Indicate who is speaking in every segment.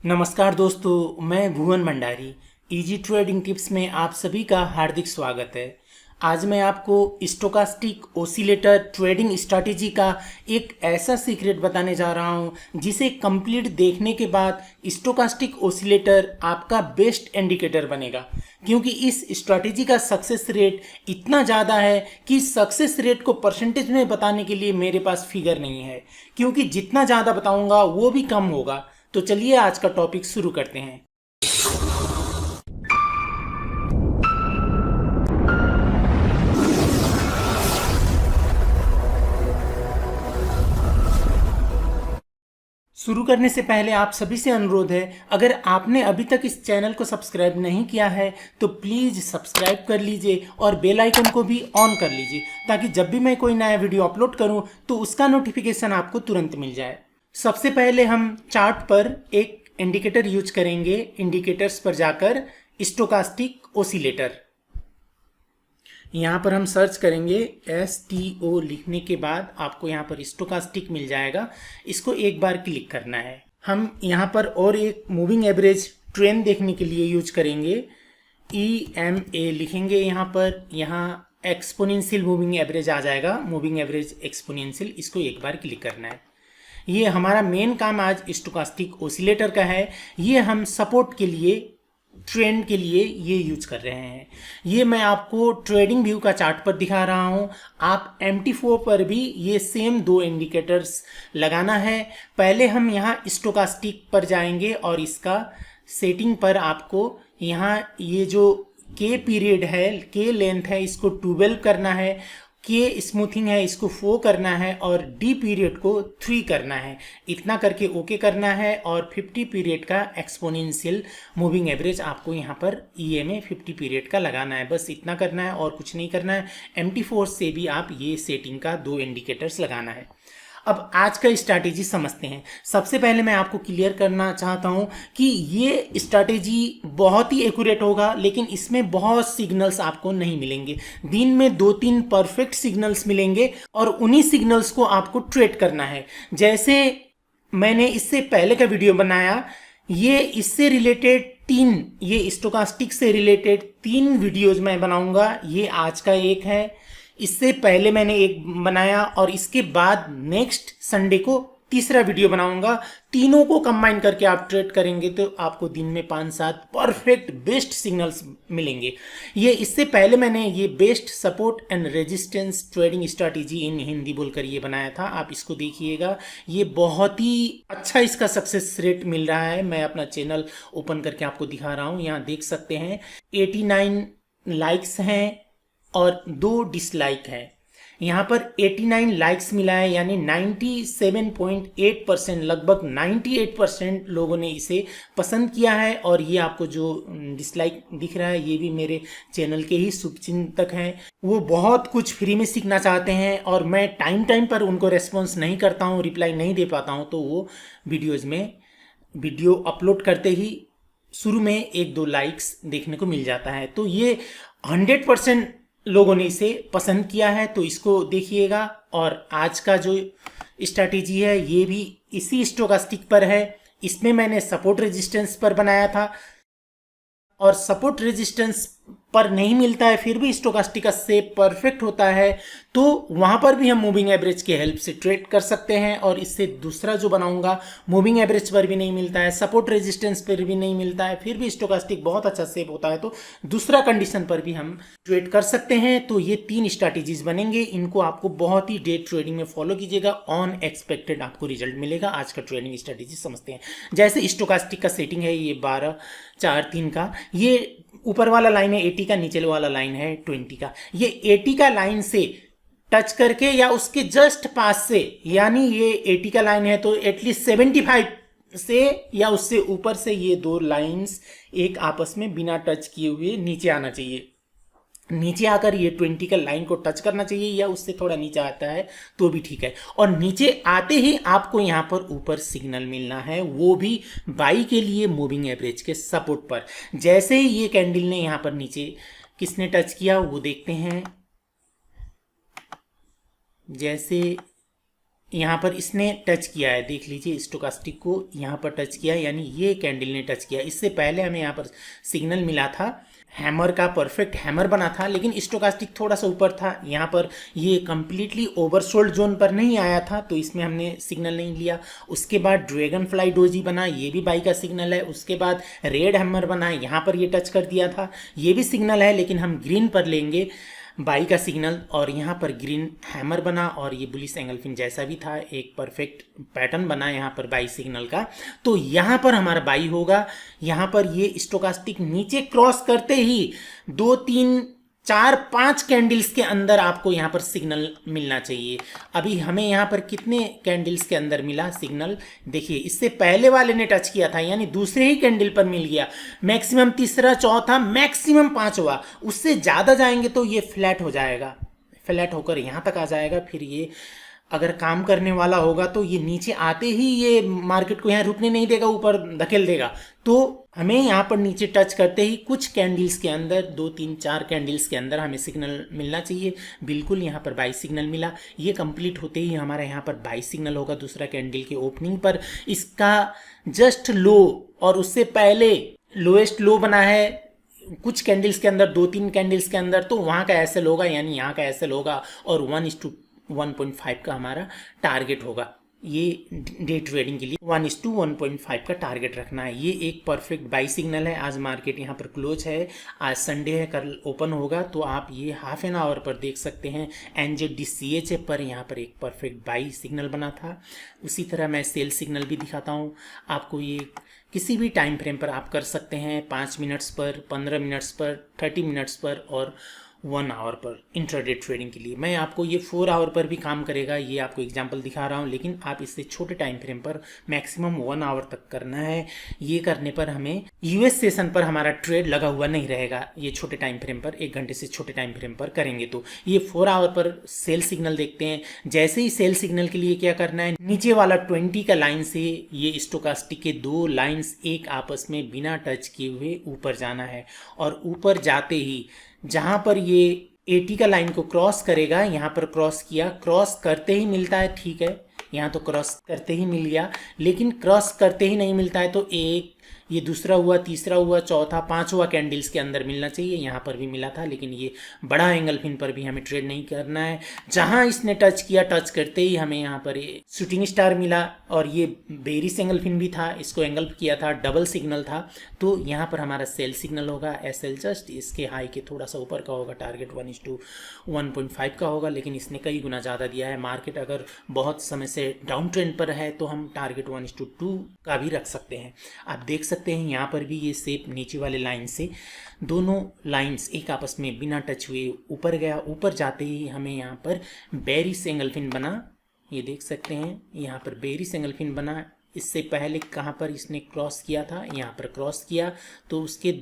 Speaker 1: नमस्कार दोस्तों, मैं भुवन भंडारी। इजी ट्रेडिंग टिप्स में आप सभी का हार्दिक स्वागत है। आज मैं आपको स्टोकास्टिक ओसिलेटर ट्रेडिंग स्ट्रैटेजी का एक ऐसा सीक्रेट बताने जा रहा हूं जिसे कंप्लीट देखने के बाद स्टोकास्टिक ओसिलेटर आपका बेस्ट इंडिकेटर बनेगा, क्योंकि इस स्ट्रैटेजी का सक्सेस रेट इतना ज़्यादा है कि सक्सेस रेट को परसेंटेज में बताने के लिए मेरे पास फिगर नहीं है, क्योंकि जितना ज़्यादा बताऊंगा वो भी कम होगा। तो चलिए आज का टॉपिक शुरू करते हैं। शुरू करने से पहले आप सभी से अनुरोध है, अगर आपने अभी तक इस चैनल को सब्सक्राइब नहीं किया है तो प्लीज़ सब्सक्राइब कर लीजिए और बेल आइकन को भी ऑन कर लीजिए, ताकि जब भी मैं कोई नया वीडियो अपलोड करूं तो उसका नोटिफिकेशन आपको तुरंत मिल जाए। सबसे पहले हम चार्ट पर एक इंडिकेटर यूज करेंगे। इंडिकेटर्स पर जाकर स्टोकास्टिक ओसिलेटर, यहाँ पर हम सर्च करेंगे STO लिखने के बाद आपको यहाँ पर स्टोकास्टिक मिल जाएगा। इसको एक बार क्लिक करना है। हम यहाँ पर और एक मूविंग एवरेज ट्रेंड देखने के लिए यूज करेंगे। EMA लिखेंगे यहाँ पर, यहाँ एक्सपोनेंशियल मूविंग एवरेज आ जाएगा, मूविंग एवरेज एक्सपोनेंशियल। इसको एक बार क्लिक करना है। ये हमारा मेन काम आज स्टोकास्टिक ओसिलेटर का है। ये हम सपोर्ट के लिए, ट्रेंड के लिए ये यूज कर रहे हैं। ये मैं आपको ट्रेडिंग व्यू का चार्ट पर दिखा रहा हूँ। आप MT4 पर भी ये सेम दो इंडिकेटर्स लगाना है। पहले हम यहाँ स्टोकास्टिक पर जाएंगे और इसका सेटिंग पर आपको यहाँ ये जो के पीरियड है, के लेंथ है, इसको 12 करना है। के स्मूथिंग है, इसको 4 करना है और डी पीरियड को 3 करना है। इतना करके ओके करना है और 50 पीरियड का एक्सपोनेंशियल मूविंग एवरेज आपको यहाँ पर EMA 50 पीरियड का लगाना है। बस इतना करना है और कुछ नहीं करना है। MT4 से भी आप ये सेटिंग का दो इंडिकेटर्स लगाना है। अब आज का स्ट्रैटेजी समझते हैं। सबसे पहले मैं आपको क्लियर करना चाहता हूं कि ये स्ट्रैटेजी बहुत ही एक्यूरेट होगा, लेकिन इसमें बहुत सिग्नल्स आपको नहीं मिलेंगे। दिन में 2-3 परफेक्ट सिग्नल्स मिलेंगे और उन्हीं सिग्नल्स को आपको ट्रेड करना है। जैसे मैंने इससे पहले का वीडियो बनाया, ये इससे रिलेटेड ये स्टोकास्टिक से रिलेटेड 3 वीडियोज मैं बनाऊंगा। ये आज का एक है, इससे पहले मैंने एक बनाया और इसके बाद नेक्स्ट संडे को तीसरा वीडियो बनाऊंगा। तीनों को कंबाइन करके आप ट्रेड करेंगे तो आपको दिन में 5-7 परफेक्ट बेस्ट सिग्नल्स मिलेंगे। ये इससे पहले मैंने ये best support and resistance trading strategy in Hindi बोलकर ये बनाया था। आप इसको देखिएगा, ये बहुत ही अच्छा इसका सक्सेस रेट मिल रहा है। मैं अपना चैनल ओपन करके आपको दिखा रहा हूँ। यहाँ देख सकते हैं 89 लाइक्स हैं और 2 डिसलाइक है। यहाँ पर 89 लाइक्स मिला है, यानी 97.8%, लगभग 98% लोगों ने इसे पसंद किया है। और ये आपको जो डिसलाइक दिख रहा है, ये भी मेरे चैनल के ही शुभचिंतक हैं। वो बहुत कुछ फ्री में सीखना चाहते हैं और मैं टाइम पर उनको रेस्पॉन्स नहीं करता हूँ, रिप्लाई नहीं दे पाता हूँ, तो वो वीडियोज़ में वीडियो अपलोड करते ही शुरू में 1-2 लाइक्स देखने को मिल जाता है। तो ये 100% लोगों ने इसे पसंद किया है, तो इसको देखिएगा। और आज का जो स्ट्रैटेजी है ये भी इसी स्टोकास्टिक पर है। इसमें मैंने सपोर्ट रेजिस्टेंस पर बनाया था और सपोर्ट रेजिस्टेंस पर नहीं मिलता है, फिर भी स्टोकास्टिक का शेप परफेक्ट होता है, तो वहाँ पर भी हम मूविंग एवरेज के हेल्प से ट्रेड कर सकते हैं। और इससे दूसरा जो बनाऊंगा, मूविंग एवरेज पर भी नहीं मिलता है, सपोर्ट रेजिस्टेंस पर भी नहीं मिलता है, फिर भी स्टोकास्टिक बहुत अच्छा शेप होता है, तो दूसरा कंडीशन पर भी हम ट्रेड कर सकते हैं। तो ये 3 स्ट्रैटेजीज बनेंगे। इनको आपको बहुत ही डे ट्रेडिंग में फॉलो कीजिएगा, ऑन एक्सपेक्टेड आपको रिजल्ट मिलेगा। आज का ट्रेडिंग स्ट्रैटेजी समझते हैं। जैसे स्टोकास्टिक का सेटिंग है, ये 12-4-3 का, ये ऊपर वाला लाइन है 80 का, नीचे वाला लाइन है 20 का। ये 80 का लाइन से टच करके या उसके जस्ट पास से, यानी ये 80 का लाइन है तो एटलीस्ट 75 से या उससे ऊपर से ये 2 लाइंस एक आपस में बिना टच किए हुए नीचे आना चाहिए। नीचे आकर ये 20 का लाइन को टच करना चाहिए, या उससे थोड़ा नीचे आता है तो भी ठीक है। और नीचे आते ही आपको यहाँ पर ऊपर सिग्नल मिलना है, वो भी बाई के लिए मूविंग एवरेज के सपोर्ट पर। जैसे ही ये कैंडल ने यहाँ पर नीचे किसने टच किया वो देखते हैं। जैसे यहाँ पर इसने टच किया है, देख लीजिए स्टोकास्टिक को यहाँ पर टच किया है, यानी ये कैंडल ने टच किया। इससे पहले हमें यहाँ पर सिग्नल मिला था हैमर का, परफेक्ट हैमर बना था, लेकिन स्टोकास्टिक थोड़ा सा ऊपर था। यहाँ पर ये कंप्लीटली ओवरसोल्ड जोन पर नहीं आया था, तो इसमें हमने सिग्नल नहीं लिया। उसके बाद ड्रैगन फ्लाई डोजी बना, ये भी बाई का सिग्नल है। उसके बाद रेड हैमर बना, यहाँ पर ये टच कर दिया था, ये भी सिग्नल है, लेकिन हम ग्रीन पर लेंगे बाई का सिग्नल। और यहाँ पर ग्रीन हैमर बना और ये बुलिश एंगलफिन जैसा भी था, एक परफेक्ट पैटर्न बना यहाँ पर बाई सिग्नल का। तो यहाँ पर हमारा बाई होगा। यहाँ पर ये स्टोकास्टिक नीचे क्रॉस करते ही 2 3 4 5 कैंडल्स के अंदर आपको यहाँ पर सिग्नल मिलना चाहिए। अभी हमें यहाँ पर कितने कैंडल्स के अंदर मिला सिग्नल, देखिए इससे पहले वाले ने टच किया था, यानी दूसरे ही कैंडल पर मिल गया। मैक्सिमम तीसरा, चौथा, मैक्सिमम पांचवा, उससे ज़्यादा जाएंगे तो ये फ्लैट हो जाएगा, फ्लैट होकर यहाँ तक आ जाएगा। फिर ये अगर काम करने वाला होगा तो ये नीचे आते ही ये मार्केट को यहाँ रुकने नहीं देगा, ऊपर धकेल देगा। तो हमें यहाँ पर नीचे टच करते ही कुछ कैंडल्स के अंदर, 2 3 4 कैंडल्स के अंदर हमें सिग्नल मिलना चाहिए। बिल्कुल यहाँ पर बाई सिग्नल मिला। ये कंप्लीट होते ही हमारा यहाँ पर बाई सिग्नल होगा दूसरा कैंडल के ओपनिंग पर। इसका जस्ट लो और उससे पहले लोएस्ट लो बना है कुछ कैंडल्स के अंदर, 2 3 कैंडल्स के अंदर, तो वहाँ का एसएल होगा, यानी यहाँ का एसएल होगा और 1:1.5 का हमारा टारगेट होगा। ये डे ट्रेडिंग के लिए 1:1.5 का टारगेट रखना है। ये एक परफेक्ट बाई सिग्नल है। आज मार्केट यहाँ पर क्लोज है, आज संडे है, कल ओपन होगा, तो आप ये हाफ एन आवर पर देख सकते हैं। NZD-CHA पर यहाँ पर एक परफेक्ट बाई सिग्नल बना था। उसी तरह मैं सेल सिग्नल भी दिखाता हूँ आपको। ये किसी भी टाइम फ्रेम पर आप कर सकते हैं, 5 मिनट्स पर, 15 मिनट्स पर, 30 मिनट्स पर और 1 आवर पर इंट्राडे ट्रेडिंग के लिए। मैं आपको ये 4 आवर पर भी काम करेगा, ये आपको एग्जांपल दिखा रहा हूँ, लेकिन आप इससे छोटे टाइम फ्रेम पर मैक्सिमम 1 आवर तक करना है। ये करने पर हमें यूएस सेशन पर हमारा ट्रेड लगा हुआ नहीं रहेगा। ये छोटे टाइम फ्रेम पर, 1 घंटे से छोटे टाइम फ्रेम पर करेंगे। तो ये 4 आवर पर सेल सिग्नल देखते हैं। जैसे ही सेल सिग्नल के लिए क्या करना है, नीचे वाला 20 का लाइन से ये स्टोकास्टिक के 2 लाइन्स एक आपस में बिना टच किए हुए ऊपर जाना है। और ऊपर जाते ही जहाँ पर ये 80 का लाइन को क्रॉस करेगा, यहाँ पर क्रॉस किया, क्रॉस करते ही मिलता है, ठीक है, यहाँ तो क्रॉस करते ही मिल गया, लेकिन क्रॉस करते ही नहीं मिलता है तो एक, ये दूसरा हुआ, तीसरा हुआ, चौथा, 5वां कैंडल्स के अंदर मिलना चाहिए। यहाँ पर भी मिला था, लेकिन ये बड़ा एंगलफिन पर भी हमें ट्रेड नहीं करना है। जहाँ इसने टच किया, टच करते ही हमें यहाँ पर ये शूटिंग स्टार मिला और ये बेरिस एंगलफिन भी था, इसको एंगल्फ किया था, डबल सिग्नल था। तो यहाँ पर हमारा सेल सिग्नल होगा। एसएल जस्ट इसके हाई के थोड़ा सा ऊपर का होगा, टारगेट 1:1.5 का होगा, लेकिन इसने कई गुना ज़्यादा दिया है। मार्केट अगर बहुत समय से डाउन ट्रेंड पर है तो हम टारगेट 1:2 का भी रख सकते हैं। आप देख सकते हैं यहाँ पर भी ये शेप नीचे वाले लाइन से, दोनों लाइंस एक आपस में बिना टच हुए ऊपर गया। ऊपर जाते ही हमें यहाँ पर बेरिस एंगलफिन बना, ये देख सकते हैं यहाँ पर बेरिस एंगलफिन बना। इससे पहले कहाँ पर इसने क्रॉस किया था, यहाँ पर क्रॉस किया, तो उसके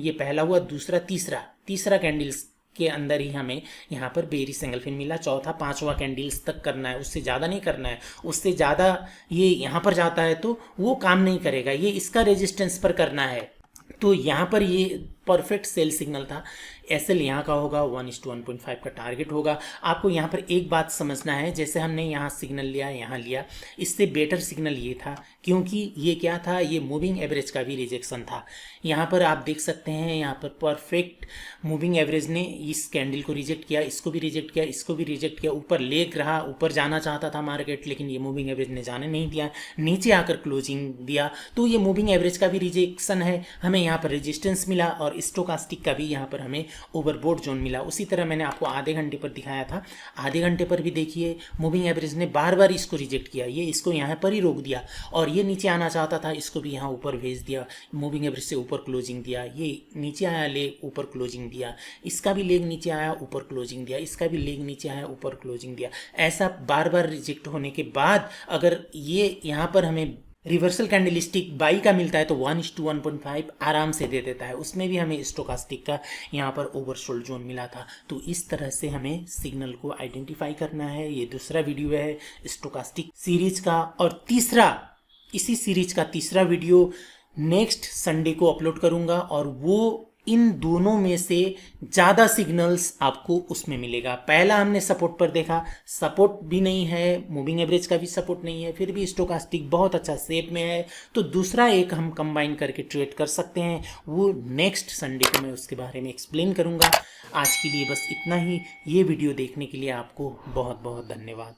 Speaker 1: ये पहला हुआ, दूसरा, तीसरा कैंडल्स के अंदर ही हमें यहाँ पर बेरिस एंगलफिन मिला। चौथा, 5वां कैंडल्स तक करना है, उससे ज़्यादा नहीं करना है। उससे ज़्यादा ये यहाँ पर जाता है तो वो काम नहीं करेगा, ये इसका रेजिस्टेंस पर करना है। तो यहाँ पर ये परफेक्ट सेल सिग्नल था। एसएल यहाँ का होगा, 1:1.5 का टारगेट होगा। आपको यहाँ पर एक बात समझना है, जैसे हमने यहाँ सिग्नल लिया, यहाँ लिया, इससे बेटर सिग्नल ये था, क्योंकि ये क्या था, ये मूविंग एवरेज का भी रिजेक्शन था। यहाँ पर आप देख सकते हैं, यहाँ पर परफेक्ट मूविंग एवरेज ने इस कैंडल को रिजेक्ट किया, इसको भी रिजेक्ट किया, इसको भी रिजेक्ट किया। ऊपर लेग रहा, ऊपर जाना चाहता था मार्केट, लेकिन ये मूविंग एवरेज ने जाने नहीं दिया, नीचे आकर क्लोजिंग दिया। तो ये मूविंग एवरेज का भी रिजेक्शन है। हमें यहाँ पर रेजिस्टेंस मिला और स्टोकास्टिक का भी यहाँ पर हमें ओवरबोट जोन मिला। उसी तरह मैंने आपको आधे घंटे पर दिखाया था, आधे घंटे पर भी देखिए मूविंग एवरेज ने बार बार इसको रिजेक्ट किया, ये इसको यहाँ पर ही रोक दिया, और ये नीचे आना चाहता था, इसको भी यहाँ ऊपर भेज दिया, मूविंग एवरेज से ऊपर क्लोजिंग दिया। ये नीचे आया, लेग ऊपर क्लोजिंग दिया, इसका भी लेग नीचे आया, ऊपर क्लोजिंग दिया, इसका भी लेग नीचे आया, ऊपर क्लोजिंग दिया। ऐसा बार बार रिजेक्ट होने के बाद अगर ये यहाँ पर हमें रिवर्सल कैंडलस्टिक बाई का मिलता है तो 1:1.5 आराम से दे देता है। उसमें भी हमें स्टोकास्टिक का यहाँ पर ओवरसोल्ड जोन मिला था। तो इस तरह से हमें सिग्नल को आइडेंटिफाई करना है। ये दूसरा वीडियो है स्टोकास्टिक सीरीज का, और इसी सीरीज का तीसरा वीडियो नेक्स्ट संडे को अपलोड करूँगा, और वो इन दोनों में से ज़्यादा सिग्नल्स आपको उसमें मिलेगा। पहला हमने सपोर्ट पर देखा, सपोर्ट भी नहीं है, मूविंग एवरेज का भी सपोर्ट नहीं है, फिर भी स्टोकास्टिक बहुत अच्छा शेप में है। तो दूसरा एक हम कंबाइन करके ट्रेड कर सकते हैं, वो नेक्स्ट संडे को मैं उसके बारे में एक्सप्लेन करूँगा। आज के लिए बस इतना ही। ये वीडियो देखने के लिए आपको बहुत बहुत धन्यवाद।